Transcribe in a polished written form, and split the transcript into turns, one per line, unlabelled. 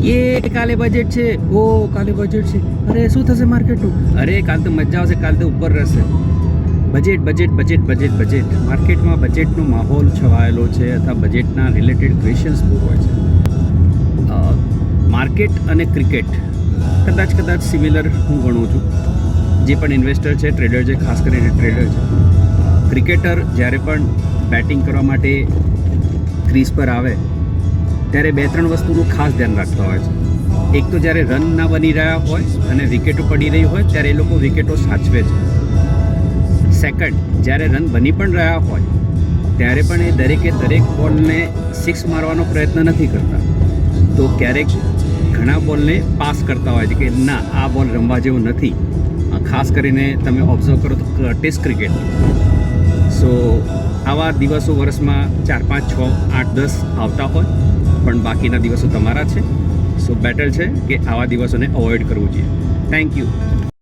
એ કાલે બજેટ છે, ઓ કાલે બજેટ છે, અરે શું થશે માર્કેટનું, અરે કાલ તો મજા આવશે, કાલ તો ઉપર રહેશે. Budget budget budget budget budget માર્કેટમાં બજેટનો માહોલ છવાયેલો છે અથવા બજેટના રિલેટેડ ક્વેશ્ચન્સ બહુ હોય છે. માર્કેટ અને ક્રિકેટ કદાચ સિમિલર હું ગણું છું. જે પણ ઇન્વેસ્ટર છે, ટ્રેડર છે, ખાસ કરીને ટ્રેડર છે, ક્રિકેટર જ્યારે પણ બેટિંગ કરવા માટે ક્રીઝ પર આવે ત્યારે 2-3 વસ્તુનું ખાસ ધ્યાન રાખતા હોય છે. એક તો જ્યારે રન ના બની રહ્યા હોય અને વિકેટો પડી રહી હોય ત્યારે એ લોકો વિકેટો સાચવે છે. સેકન્ડ, જ્યારે રન બની પણ રહ્યા હોય ત્યારે પણ એ દરેક બોલને સિક્સ મારવાનો પ્રયત્ન નથી કરતા. તો ક્યારેક ઘણા બોલને પાસ કરતા હોય છે કે ના, આ બોલ રમવા જેવો નથી. ખાસ કરીને તમે ઓબ્ઝર્વ કરો તો ટેસ્ટ ક્રિકેટ. સો આવા દિવસો વર્ષમાં 4, 5, 6, 8, 10 આવતા હોય, પણ બાકીના દિવસો તમારા છે. સો બેટર છે કે આવા દિવસોને અવોઇડ કરવું જોઈએ. Thank you.